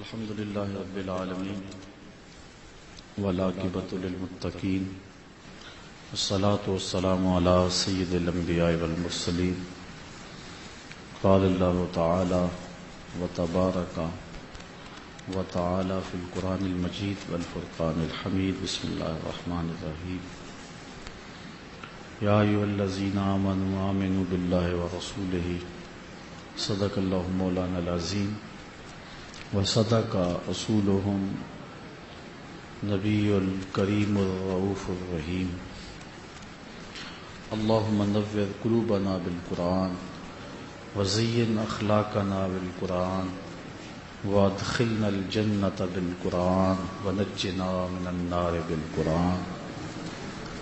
الحمد للہ رب العالمین والعاقبۃ للمتقین والصلاة والسلام علی سید الانبیاء والمرسلین قال اللہ تعالی وتبارک وتعالی فی القرآن المجید والفرقان الحمید بسم اللہ الرحمن الرحیم یا ایھا الذین آمنوا آمنوا باللہ ورسولہ صدق اللہ مولانا العظیم وصدق رسولهم نبی الکریم الرؤوف الرحیم اللہم نور قلوبنا بالقرآن وزین اخلاقنا بالقرآن وادخلنا الجنة بالقرآن ونجنا من النار بالقرآن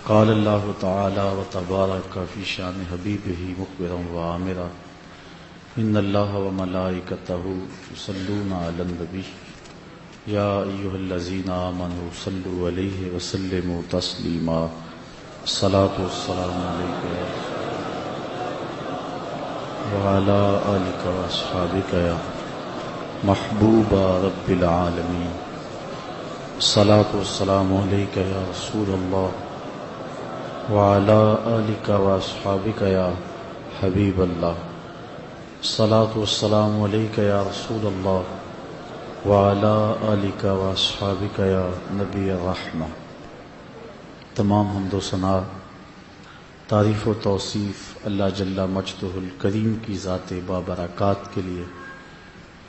قال اللہ تعالی وتبارک فی شان حبیبہ مخبرا وآمرا ان اللہ وملائکتہ یصلون علی النبی یا ایھا الذین آمنوا صلوا علیہ وسلموا تسلیما الصلاۃ والسلام علیک وعلی آلک واصحابک یا محبوب رب العالمین الصلاۃ والسلام علیک یا رسول اللہ وعلی آلک واصحابک یا حبیب اللہ الصلاۃ والسلام علیک یا رسول اللہ وعلی آلک واصحابک یا نبی الرحمہ۔ تمام حمد و ثنا، تعریف و توصیف اللہ جل مجدہ الکریم کی ذات بابرکات کے لیے،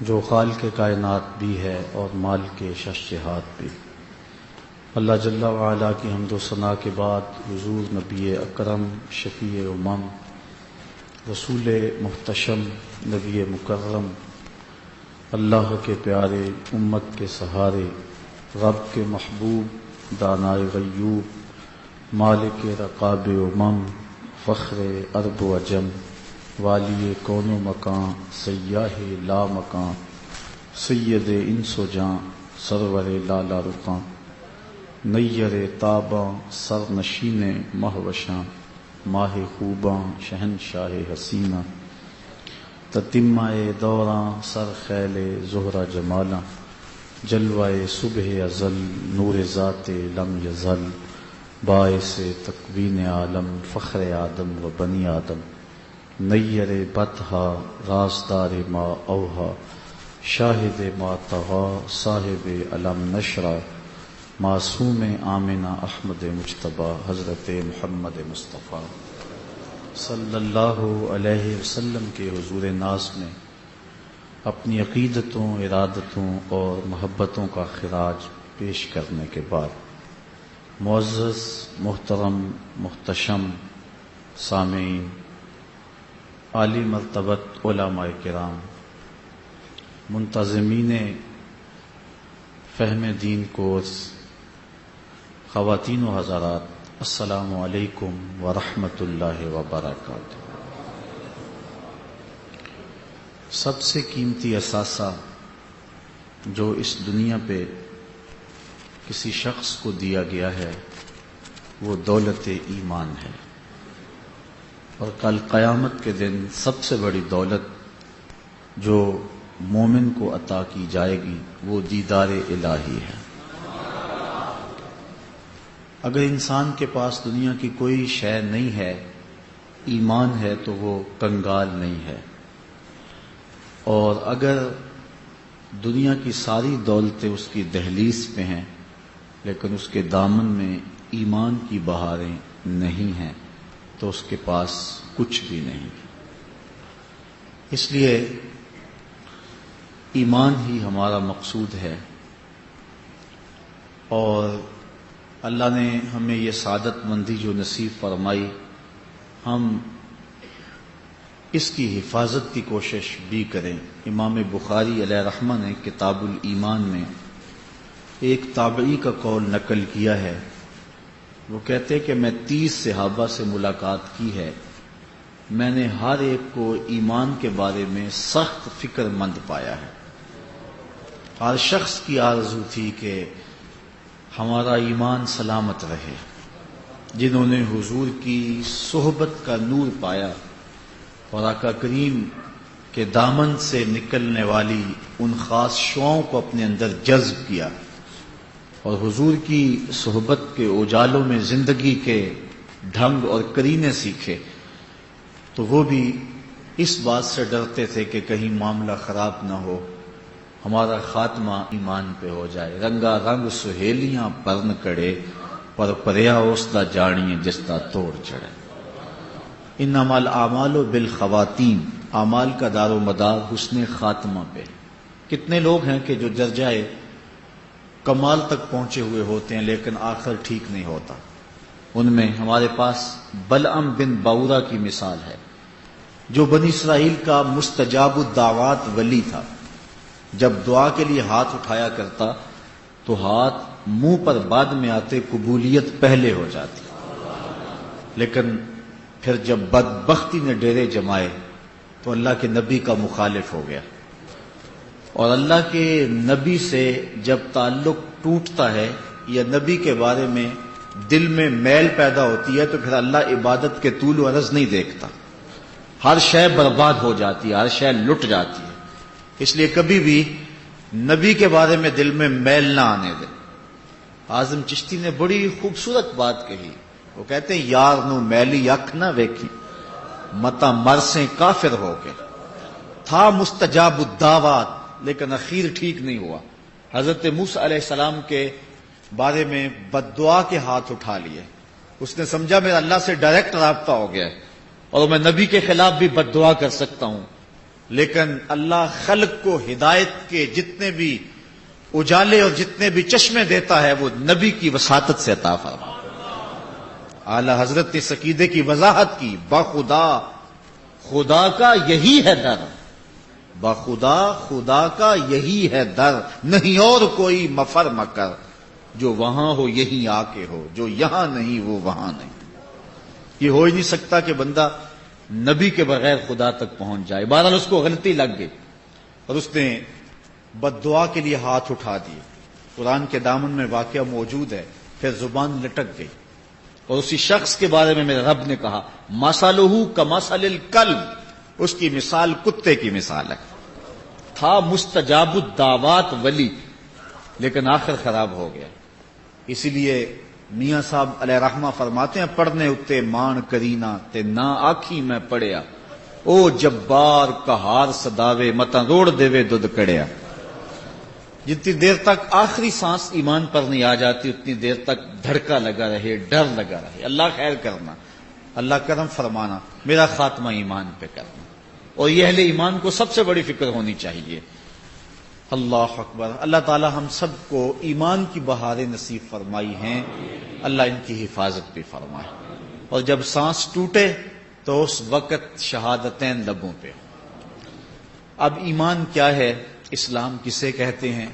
جو خالق کائنات بھی ہے اور مالک ششہات بھی۔ اللہ جل وعلا کی حمد و ثنا کے بعد حضور نبی اکرم شفیع امم رسول محتشم نبی مکرم اللہ کے پیارے امت کے سہارے رب کے محبوب دانائے غیوب مالک رقاب امم فخر عرب و عجم والی کون و مکان سیاہ لا مکان سید انس و جاں سرور لالا رقاں نیر تاباں سر نشین مہوشاں ماہ خوباں شہنشاہ حسینہ تتمہ دوراں سر خیل زہرہ جمالاں جلوہ صبح ازل نور ذات لم یزل باعث تکوین عالم فخر آدم و بنی آدم نیر بطحا رازدار ما اوہا شاہد ما طغا صاحب علم نشرہ معصوم آمنہ احمد مجتبی حضرت محمد مصطفیٰ صلی اللہ علیہ وسلم کے حضور ناز میں اپنی عقیدتوں، ارادتوں اور محبتوں کا خراج پیش کرنے کے بعد معزز محترم محتشم سامعین، عالی مرتبت علماء کرام، منتظمین فہم دین کورس، خواتین و حضرات، السلام علیکم ورحمۃ اللہ وبرکاتہ۔ سب سے قیمتی اثاثہ جو اس دنیا پہ کسی شخص کو دیا گیا ہے وہ دولت ایمان ہے، اور کل قیامت کے دن سب سے بڑی دولت جو مومن کو عطا کی جائے گی وہ دیدار الہی ہے۔ اگر انسان کے پاس دنیا کی کوئی شے نہیں ہے، ایمان ہے، تو وہ کنگال نہیں ہے، اور اگر دنیا کی ساری دولتیں اس کی دہلیز پہ ہیں لیکن اس کے دامن میں ایمان کی بہاریں نہیں ہیں تو اس کے پاس کچھ بھی نہیں۔ اس لیے ایمان ہی ہمارا مقصود ہے، اور اللہ نے ہمیں یہ سعادت مندی جو نصیب فرمائی، ہم اس کی حفاظت کی کوشش بھی کریں۔ امام بخاری علیہ رحمہ نے کتاب الایمان میں ایک تابعی کا قول نقل کیا ہے۔ وہ کہتے کہ میں 30 صحابہ سے ملاقات کی ہے، میں نے ہر ایک کو ایمان کے بارے میں سخت فکر مند پایا ہے۔ ہر شخص کی آرزو تھی کہ ہمارا ایمان سلامت رہے۔ جنہوں نے حضور کی صحبت کا نور پایا اور آقا کریم کہ دامن سے نکلنے والی ان خاص شعاؤں کو اپنے اندر جذب کیا اور حضور کی صحبت کے اجالوں میں زندگی کے ڈھنگ اور کرینے سیکھے، تو وہ بھی اس بات سے ڈرتے تھے کہ کہیں معاملہ خراب نہ ہو، ہمارا خاتمہ ایمان پہ ہو جائے۔ رنگا رنگ سہیلیاں پرن کڑے، پر پریا اوسدا جانیے جستا توڑ چڑھے۔ انما الاعمال بالخواتیم، اعمال کا دار و مدار حسن خاتمہ پہ۔ کتنے لوگ ہیں کہ جو درجۂ کمال تک پہنچے ہوئے ہوتے ہیں لیکن آخر ٹھیک نہیں ہوتا۔ ان میں ہمارے پاس بلعم بن باورا کی مثال ہے، جو بنی اسرائیل کا مستجاب الدعوات ولی تھا۔ جب دعا کے لیے ہاتھ اٹھایا کرتا تو ہاتھ منہ پر بعد میں آتے، قبولیت پہلے ہو جاتی، لیکن پھر جب بدبختی نے ڈیرے جمائے تو اللہ کے نبی کا مخالف ہو گیا، اور اللہ کے نبی سے جب تعلق ٹوٹتا ہے یا نبی کے بارے میں دل میں میل پیدا ہوتی ہے تو پھر اللہ عبادت کے طول و عرض نہیں دیکھتا، ہر شے برباد ہو جاتی ہے، ہر شے لٹ جاتی ہے۔ اس لیے کبھی بھی نبی کے بارے میں دل میں میل نہ آنے دے۔ اعظم چشتی نے بڑی خوبصورت بات کہی، وہ کہتے ہیں یار نو میلی اکھ نہ ویکھی، متا مرسیں کافر ہو کے۔ تھا مستجاب الدعوات لیکن اخیر ٹھیک نہیں ہوا۔ حضرت موسیٰ علیہ السلام کے بارے میں بد دعا کے ہاتھ اٹھا لیے، اس نے سمجھا میرا اللہ سے ڈائریکٹ رابطہ ہو گیا ہے اور میں نبی کے خلاف بھی بد دعا کر سکتا ہوں، لیکن اللہ خلق کو ہدایت کے جتنے بھی اجالے اور جتنے بھی چشمے دیتا ہے وہ نبی کی وساطت سے عطا فرما۔ اعلی حضرت نے اس عقیدے کی وضاحت کی، بخدا خدا کا یہی ہے در، بخدا خدا کا یہی ہے در، نہیں اور کوئی مفر مکر، جو وہاں ہو یہی آ کے ہو، جو یہاں نہیں وہ وہاں نہیں۔ یہ ہو ہی نہیں سکتا کہ بندہ نبی کے بغیر خدا تک پہنچ جائے۔ بہرحال اس کو غلطی لگ گئی اور اس نے بد دعا کے لیے ہاتھ اٹھا دیے۔ قرآن کے دامن میں واقعہ موجود ہے، پھر زبان لٹک گئی اور اسی شخص کے بارے میں میرے رب نے کہا مثلہ کمثل الکلب، اس کی مثال کتے کی مثال ہے۔ تھا مستجاب الدعوات ولی لیکن آخر خراب ہو گیا۔ اسی لیے میاں صاحب علیہ رحمہ فرماتے ہیں پڑھنے اتے مان کرینا تے نہ آکھی میں پڑھیا، او جبار کہار صداوے متا روڑ دیوے دودھ کڑیا۔ جتنی دیر تک آخری سانس ایمان پر نہیں آ جاتی اتنی دیر تک دھڑکا لگا رہے، ڈر لگا رہے، اللہ خیر کرنا، اللہ کرم فرمانا، میرا خاتمہ ایمان پہ کرنا۔ اور یہ اہل ایمان کو سب سے بڑی فکر ہونی چاہیے۔ اللہ اکبر۔ اللہ تعالی ہم سب کو ایمان کی بہاریں نصیب فرمائی ہیں، اللہ ان کی حفاظت بھی فرمائے، اور جب سانس ٹوٹے تو اس وقت شہادتین لبوں پہ۔ اب ایمان کیا ہے، اسلام کسے کہتے ہیں،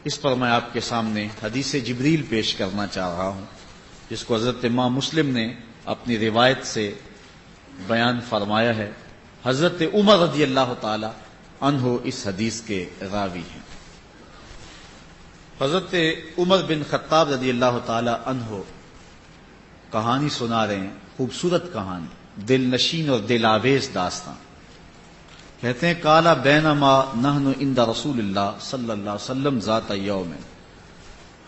اس پر میں آپ کے سامنے حدیث جبریل پیش کرنا چاہ رہا ہوں، جس کو حضرت امام مسلم نے اپنی روایت سے بیان فرمایا ہے۔ حضرت عمر رضی اللہ تعالی عنہ اس حدیث کے راوی ہیں۔ حضرت عمر بن خطاب رضی اللہ تعالی عنہ کہانی سنا رہے ہیں، خوبصورت کہانی، دل نشین اور دل آویز داستان۔ کہتے ہیں کالا بینما نحن عند رسول اللہ صلی اللہ علیہ وسلم ذات یوم،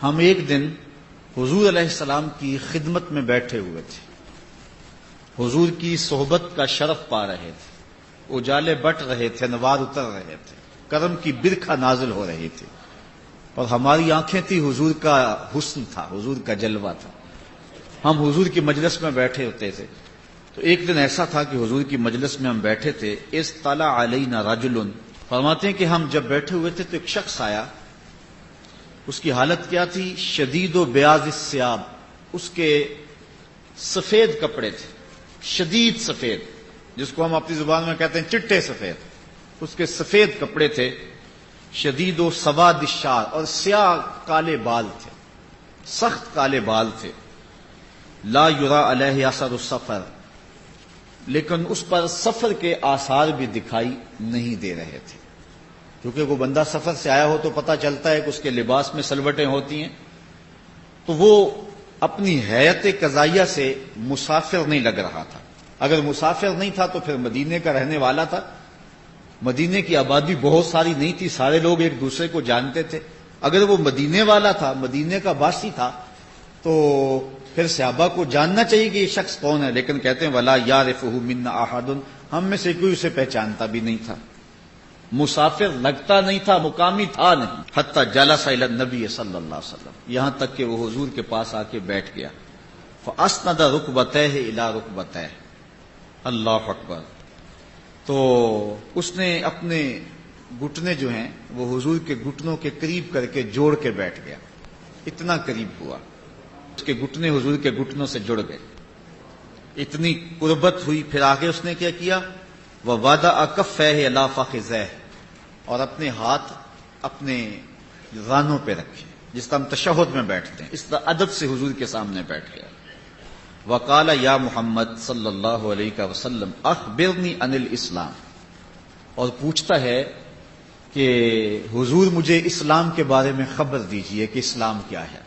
ہم ایک دن حضور علیہ السلام کی خدمت میں بیٹھے ہوئے تھے، حضور کی صحبت کا شرف پا رہے تھے، اجالے بٹ رہے تھے، انوار اتر رہے تھے، کرم کی برکھا نازل ہو رہی تھی، اور ہماری آنکھیں تھی حضور کا حسن تھا، حضور کا جلوہ تھا۔ ہم حضور کی مجلس میں بیٹھے ہوتے تھے، تو ایک دن ایسا تھا کہ حضور کی مجلس میں ہم بیٹھے تھے، اطلع علینا رجل، فرماتے ہیں کہ ہم جب بیٹھے ہوئے تھے تو ایک شخص آیا، اس کی حالت کیا تھی، شدید و بیاض الثیاب، اس کے سفید کپڑے تھے، شدید سفید، جس کو ہم اپنی زبان میں کہتے ہیں چٹے سفید، اس کے سفید کپڑے تھے، شدید و سواد الشعر، اور سیاہ کالے بال تھے، سخت کالے بال تھے، لا یرا علیہ اثر السفر، لیکن اس پر سفر کے آثار بھی دکھائی نہیں دے رہے تھے، کیونکہ وہ بندہ سفر سے آیا ہو تو پتہ چلتا ہے کہ اس کے لباس میں سلوٹیں ہوتی ہیں، تو وہ اپنی حیت قضائیہ سے مسافر نہیں لگ رہا تھا۔ اگر مسافر نہیں تھا تو پھر مدینے کا رہنے والا تھا، مدینے کی آبادی بہت ساری نہیں تھی، سارے لوگ ایک دوسرے کو جانتے تھے. اگر وہ مدینے والا تھا، مدینے کا باسی تھا، تو پھر صحابہ کو جاننا چاہیے کہ یہ شخص کون ہے. لیکن کہتے ہیں ولا یعرفہ منا احد، ہم میں سے کوئی اسے پہچانتا بھی نہیں تھا، مسافر لگتا نہیں تھا، مقامی تھا نہیں. حتی جلس الی النبی صلی اللہ علیہ وسلم، یہاں تک کہ وہ حضور کے پاس آ کے بیٹھ گیا. فاسند رکبتیہ الی رکبتیہ، اللہ اکبر. تو اس نے اپنے گھٹنے جو ہیں وہ حضور کے گھٹنوں کے قریب کر کے جوڑ کے بیٹھ گیا. اتنا قریب ہوا، اس کے گھٹنے حضور کے گھٹنوں سے جڑ گئے، اتنی قربت ہوئی. پھر آگے اس نے کیا کیا؟ وَوَضَعَ كَفَّيْهِ عَلَى فَخِذَيْهِ، اور اپنے ہاتھ اپنے رانوں پہ رکھے، جس طرح ہم تشہد میں بیٹھتے ہیں، اس طرح ادب سے حضور کے سامنے بیٹھ گیا. وَقَالَ يَا محمد صلی اللہ علیہ وسلم اخبرنی عن الاسلام، اور پوچھتا ہے کہ حضور مجھے اسلام کے بارے میں خبر دیجئے کہ اسلام کیا ہے.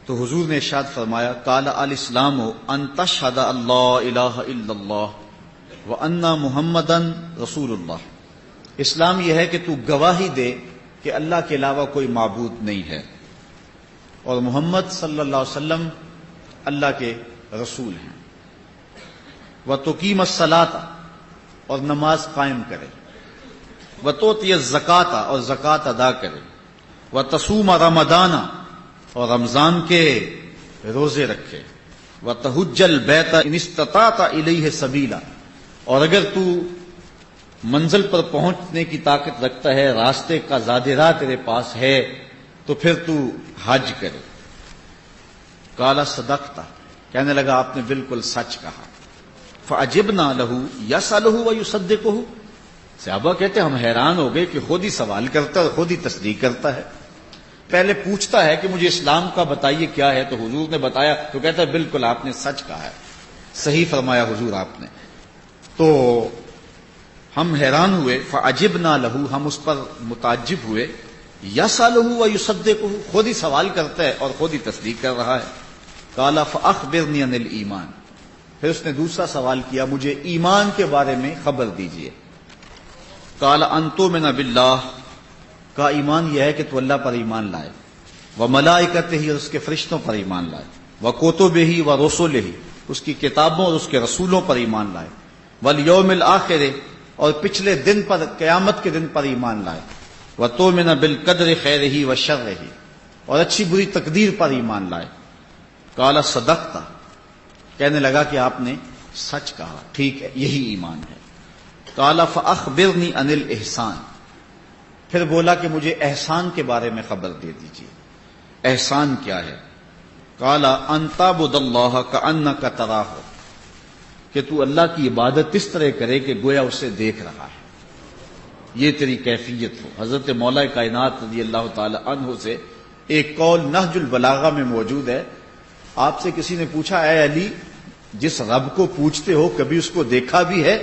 تو حضور نے ارشاد فرمایا قال الاسلام ان تشهد اللہ الہ الا اللہ وان محمدا رسول اللہ. اسلام یہ ہے کہ تو گواہی دے کہ اللہ کے علاوہ کوئی معبود نہیں ہے اور محمد صلی اللہ علیہ وسلم اللہ کے رسول ہیں. وتقیم الصلاۃ، اور نماز قائم کرے. وتؤتی الزکوٰۃ، اور زکوٰۃ ادا کرے. وتصوم رمضان، اور رمضان کے روزے رکھے. وتحج البیت ان استطعت الیہ سبیلا، اور اگر تو منزل پر پہنچنے کی طاقت رکھتا ہے، راستے کا زاد راہ تیرے پاس ہے، تو پھر تو حج کرے. قال صدقت، کہنے لگا آپ نے بالکل سچ کہا. فعجبنا له یسألہ ویصدقہ، صحابہ کہتے ہم حیران ہو گئے کہ خود ہی سوال کرتا ہے اور خود ہی تصدیق کرتا ہے. پہلے پوچھتا ہے کہ مجھے اسلام کا بتائیے کیا ہے، تو حضور نے بتایا تو کہتا ہے بالکل آپ نے سچ کہا ہے، صحیح فرمایا حضور آپ نے. تو ہم حیران ہوئے. فعجبنا له، ہم اس پر متعجب ہوئے. یسألہ ویصدقہ، خود ہی سوال کرتا ہے اور خود ہی تصدیق کر رہا ہے. قال فاخبرنی عن الایمان، پھر اس نے دوسرا سوال کیا مجھے ایمان کے بارے میں خبر دیجئے. قال ان تؤمن باللہ، کا ایمان یہ ہے کہ تو اللہ پر ایمان لائے. وملائکتہ، اور اس کے فرشتوں پر ایمان لائے. وکتبہ ورسلہ، اس کی کتابوں اور اس کے رسولوں پر ایمان لائے. والیوم الآخر، اور پچھلے دن پر، قیامت کے دن پر ایمان لائے. وتؤمن بالقدر خیرہ وشرہ، اور اچھی بری تقدیر پر ایمان لائے. قال صدقت، کہنے لگا کہ آپ نے سچ کہا، ٹھیک ہے یہی ایمان ہے. قال فاخبرنی عن الاحسان، پھر بولا کہ مجھے احسان کے بارے میں خبر دے دیجیے، احسان کیا ہے. قال ان تعبد اللہ کأنک تراہ، کہ تو اللہ کی عبادت اس طرح کرے کہ گویا اسے دیکھ رہا ہے، یہ تیری کیفیت ہو. حضرت مولا کائنات رضی اللہ تعالی عنہ سے ایک قول نہج البلاغہ میں موجود ہے. آپ سے کسی نے پوچھا اے علی، جس رب کو پوچھتے ہو کبھی اس کو دیکھا بھی ہے؟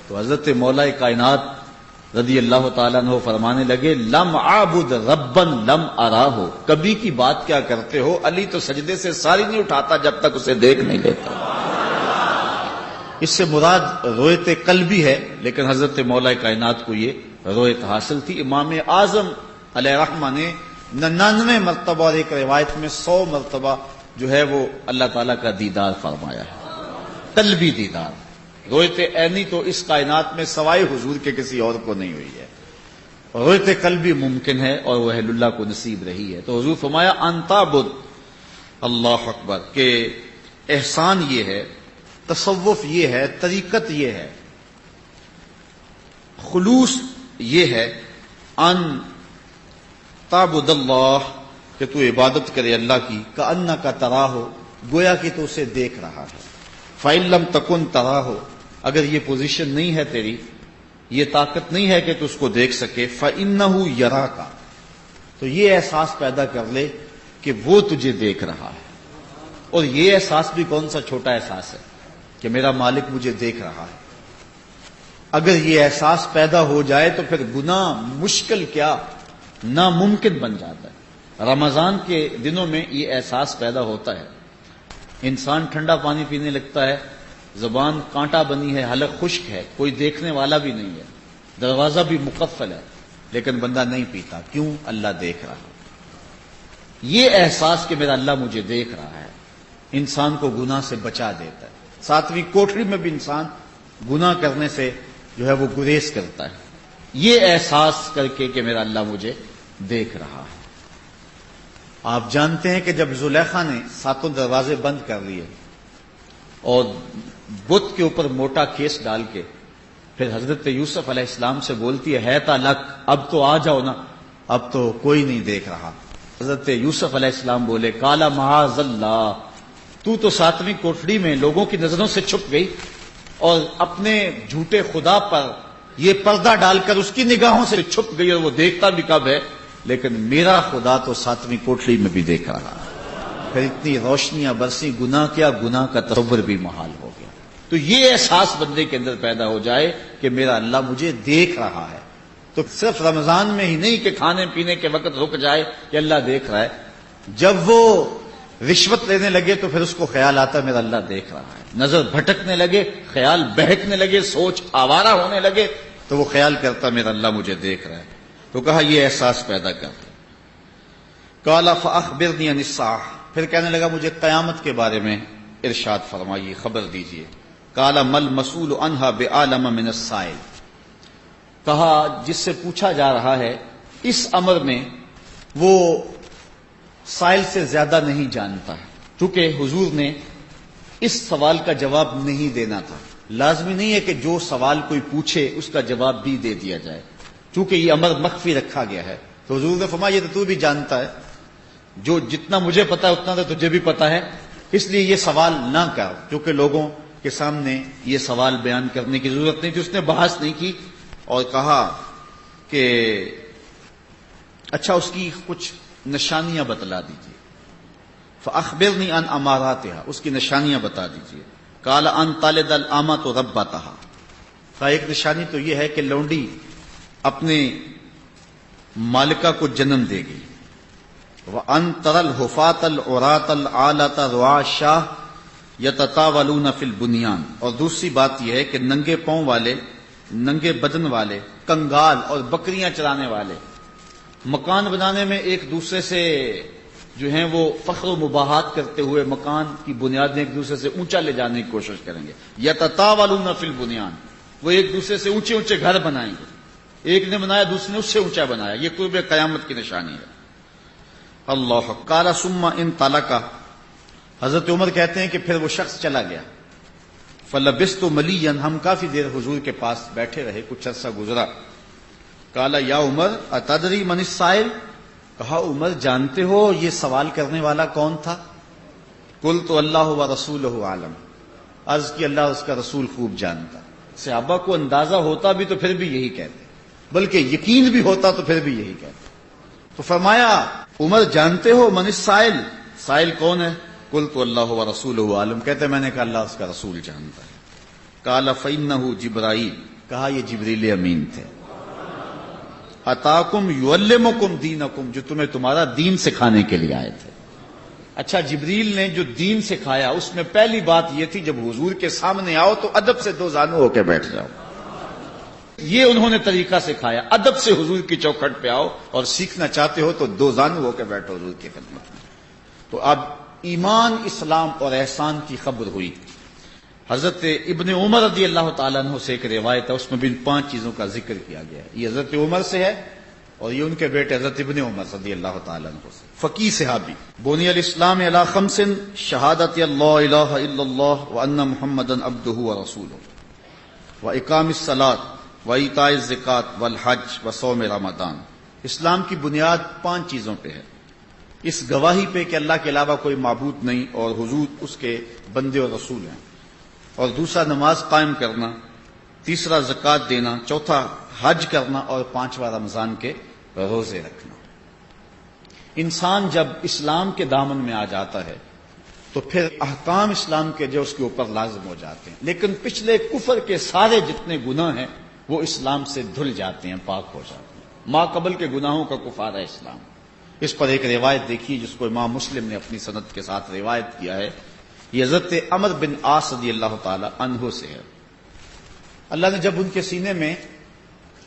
تو حضرت مولا کائنات رضی اللہ تعالیٰ عنہ فرمانے لگے لم اعبد ربا لم اراہ، کبھی کی بات کیا کرتے ہو، علی تو سجدے سے ساری نہیں اٹھاتا جب تک اسے دیکھ نہیں لیتا. اس سے مراد رویت قلبی ہے، لیکن حضرت مولا کائنات کو یہ رویت حاصل تھی. امام اعظم علیہ رحمہ نے 99 مرتبہ اور ایک روایت میں 100 مرتبہ جو ہے وہ اللہ تعالیٰ کا دیدار فرمایا ہے، قلبی دیدار. رویت عینی تو اس کائنات میں سوائے حضور کے کسی اور کو نہیں ہوئی ہے. رویت قلبی ممکن ہے اور وہ اہل اللہ کو نصیب رہی ہے. تو حضور فرمایا ان تعبد، اللہ اکبر، کہ احسان یہ ہے، تصوف یہ ہے، طریقت یہ ہے، خلوص یہ ہے. ان تعبد اللہ، کہ تو عبادت کرے اللہ کی، کأنک تراہ، گویا کہ تو اسے دیکھ رہا ہے. فإن لم تکن تراہ، اگر یہ پوزیشن نہیں ہے تیری، یہ طاقت نہیں ہے کہ تو اس کو دیکھ سکے، فإنہ یراک، تو یہ احساس پیدا کر لے کہ وہ تجھے دیکھ رہا ہے. اور یہ احساس بھی کون سا چھوٹا احساس ہے کہ میرا مالک مجھے دیکھ رہا ہے. اگر یہ احساس پیدا ہو جائے تو پھر گناہ مشکل کیا ناممکن بن جاتا ہے. رمضان کے دنوں میں یہ احساس پیدا ہوتا ہے، انسان ٹھنڈا پانی پینے لگتا ہے زبان کانٹا بنی ہے، حلق خشک ہے، کوئی دیکھنے والا بھی نہیں ہے، دروازہ بھی مقفل ہے، لیکن بندہ نہیں پیتا. کیوں؟ اللہ دیکھ رہا. یہ احساس کہ میرا اللہ مجھے دیکھ رہا ہے انسان کو گناہ سے بچا دیتا ہے. 7ویں کوٹری میں بھی انسان گناہ کرنے سے جو ہے وہ گریز کرتا ہے، یہ احساس کر کے کہ میرا اللہ مجھے دیکھ رہا ہے. آپ جانتے ہیں کہ جب زلیخا نے 7 دروازے بند کر لیے اور بت کے اوپر موٹا کیس ڈال کے پھر حضرت یوسف علیہ السلام سے بولتی ہے تالک، اب تو آ جاؤ نا، اب تو کوئی نہیں دیکھ رہا. حضرت یوسف علیہ السلام بولے کالا معاذ اللہ، تو 7ویں کوٹڑی میں لوگوں کی نظروں سے چھپ گئی اور اپنے جھوٹے خدا پر یہ پردہ ڈال کر اس کی نگاہوں سے چھپ گئی، اور وہ دیکھتا بھی کب ہے، لیکن میرا خدا تو 7ویں کوٹڑی میں بھی دیکھ رہا. پھر اتنی روشنیاں برسی، گناہ کیا، گناہ کا تصور بھی محال ہو گیا. تو یہ احساس بندے کے اندر پیدا ہو جائے کہ میرا اللہ مجھے دیکھ رہا ہے، تو صرف رمضان میں ہی نہیں کہ کھانے پینے کے وقت رک جائے کہ اللہ دیکھ رہا ہے، جب وہ رشوت لینے لگے تو پھر اس کو خیال آتا میرا اللہ دیکھ رہا ہے. نظر بھٹکنے لگے، خیال بہکنے لگے، سوچ آوارہ ہونے لگے تو وہ خیال کرتا میرا اللہ مجھے دیکھ رہا ہے. تو کہا یہ احساس پیدا کرتا. قال فاخبرنی عن الساعہ، پھر کہنے لگا مجھے قیامت کے بارے میں ارشاد فرمائیے، خبر دیجیے. قال مل مسئول عنہا بعالم من السائل، کہا جس سے پوچھا جا رہا ہے اس امر میں وہ سائل سے زیادہ نہیں جانتا ہے. چونکہ حضور نے اس سوال کا جواب نہیں دینا تھا. لازمی نہیں ہے کہ جو سوال کوئی پوچھے اس کا جواب بھی دے دیا جائے، چونکہ یہ امر مخفی رکھا گیا ہے. تو حضور نے فرمایا یہ تو بھی جانتا ہے، جو جتنا مجھے پتا ہے اتنا تو تجھے بھی پتا ہے، اس لیے یہ سوال نہ کر. کیونکہ لوگوں کے سامنے یہ سوال بیان کرنے کی ضرورت نہیں تھی. اس نے بحث نہیں کی اور کہا کہ اچھا اس کی کچھ نشانیاں بتلا دیجیے. فاخبرنی عن اماراتها، اس کی نشانیاں بتا دیجیے. قال ان تلد الامۃ ربتها، ایک نشانی تو یہ ہے کہ لونڈی اپنے مالکہ کو جنم دے گی. وان ترى الحفاة العراة العالة رعاء الشاة یتطاولون فی البنیان، اور دوسری بات یہ ہے کہ ننگے پاؤں والے، ننگے بدن والے، کنگال اور بکریاں چرانے والے مکان بنانے میں ایک دوسرے سے جو ہیں وہ فخر و مباحات کرتے ہوئے مکان کی بنیادیں ایک دوسرے سے اونچا لے جانے کی کوشش کریں گے. یتطاولون فی البنیان، وہ ایک دوسرے سے اونچے اونچے گھر بنائیں گے. ایک نے بنایا دوسرے نے اس سے اونچا بنایا. یہ قرب قیامت کی نشانی ہے. اللہ قال ثم ان طلق، حضرت عمر کہتے ہیں کہ پھر وہ شخص چلا گیا. فلبثت ملیا، ہم کافی دیر حضور کے پاس بیٹھے رہے، کچھ عرصہ گزرا. قال یا عمر اتدری من السائل، کہا عمر جانتے ہو یہ سوال کرنے والا کون تھا؟ قلت اللہ ورسولہ عالم، عرض کی اللہ اس کا رسول خوب جانتا. صحابہ کو اندازہ ہوتا بھی تو پھر بھی یہی کہتے، بلکہ یقین بھی ہوتا تو پھر بھی یہی کہتے. تو فرمایا عمر جانتے ہو من السائل، سائل کون ہے؟ قلت اللہ ورسولہ عالم، کہتے میں نے کہا اللہ اس کا رسول جانتا ہے. قال فإنہ جبرائیل، کہا یہ جبریل امین تھے. اتاکم یعلمکم دینکم، جو تمہیں تمہارا دین سکھانے کے لیے آئے تھے. اچھا جبریل نے جو دین سکھایا اس میں پہلی بات یہ تھی جب حضور کے سامنے آؤ تو ادب سے 2 زانو ہو کے بیٹھ جاؤ. یہ انہوں نے طریقہ سکھایا، ادب سے حضور کی چوکھٹ پہ آؤ اور سیکھنا چاہتے ہو تو 2 زانو ہو کے بیٹھو حضور کی خدمت میں. تو اب ایمان، اسلام اور احسان کی خبر ہوئی. حضرت ابن عمر رضی اللہ تعالیٰ عنہ سے ایک روایت ہے، اس میں بھی 5 چیزوں کا ذکر کیا گیا ہے. یہ حضرت عمر سے ہے اور یہ ان کے بیٹے حضرت ابن عمر رضی اللہ تعالیٰ عنہ سے. فقیہ صحابی. بنی الاسلام علی 5 شہادت اللہ الہ الا اللہ وان محمدا عبدہ ورسولہ واقام الصلاۃ وایتاء الزکوٰۃ والحج وصوم رمضان. اسلام کی بنیاد 5 چیزوں پہ ہے. اس گواہی پہ کہ اللہ کے علاوہ کوئی معبود نہیں اور حضور اس کے بندے اور رسول ہیں، اور دوسرا نماز قائم کرنا، تیسرا زکوٰۃ دینا، چوتھا حج کرنا اور 5واں رمضان کے روزے رکھنا. انسان جب اسلام کے دامن میں آ جاتا ہے تو پھر احکام اسلام کے جو اس کے اوپر لازم ہو جاتے ہیں، لیکن پچھلے کفر کے سارے جتنے گناہ ہیں وہ اسلام سے دھل جاتے ہیں، پاک ہو جاتے ہیں. ما قبل کے گناہوں کا کفارہ اسلام. اس پر ایک روایت دیکھیے جس کو امام مسلم نے اپنی سند کے ساتھ روایت کیا ہے یہ حضرت عمر بن عاص رضی اللہ تعالی عنہ سے ہے۔ اللہ نے جب ان کے سینے میں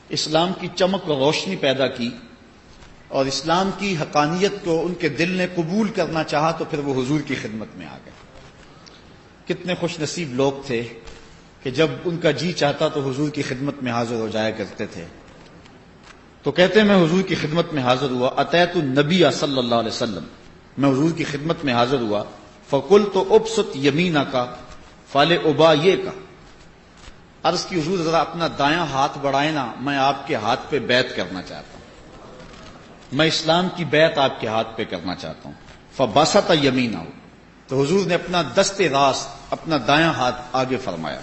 اسلام کی چمک و روشنی پیدا کی اور اسلام کی حقانیت کو ان کے دل نے قبول کرنا چاہا تو پھر وہ حضور کی خدمت میں آ گئے۔ کتنے خوش نصیب لوگ تھے کہ جب ان کا جی چاہتا تو حضور کی خدمت میں حاضر ہو جایا کرتے تھے۔ تو کہتے ہیں میں حضور کی خدمت میں حاضر ہوا، اتیت النبی صلی اللہ علیہ وسلم، میں حضور کی خدمت میں حاضر ہوا، فقلت ابسط یمینک فلابایعک، عرض کی حضور ذرا اپنا دایاں ہاتھ بڑھائیں نا، میں آپ کے ہاتھ پہ بیعت کرنا چاہتا ہوں، میں اسلام کی بیعت آپ کے ہاتھ پہ کرنا چاہتا ہوں۔ فبسط یمینہ، تو حضور نے اپنا دست راست، اپنا دایاں ہاتھ آگے فرمایا۔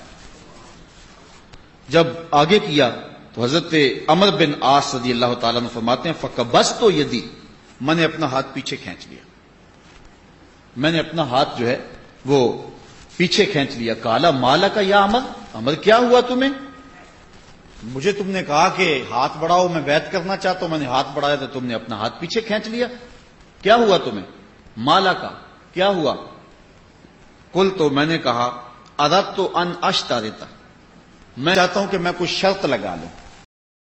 جب آگے کیا تو حضرت عمر بن عاص رضی اللہ تعالیٰ عنہ فرماتے ہیں فقبضت یدی، میں نے اپنا ہاتھ پیچھے کھینچ لیا، میں نے اپنا ہاتھ جو ہے وہ پیچھے کھینچ لیا۔ کالا مالا کا یا عمر، عمر کیا ہوا تمہیں؟ مجھے تم نے کہا کہ ہاتھ بڑھاؤ، میں بیعت کرنا چاہتا ہوں، میں نے ہاتھ بڑھایا تو تم نے اپنا ہاتھ پیچھے کھینچ لیا، کیا ہوا تمہیں؟ مالا کا کیا ہوا؟ قل، تو میں نے کہا اردت ان اشترط، میں چاہتا ہوں کہ میں کچھ شرط لگا لوں۔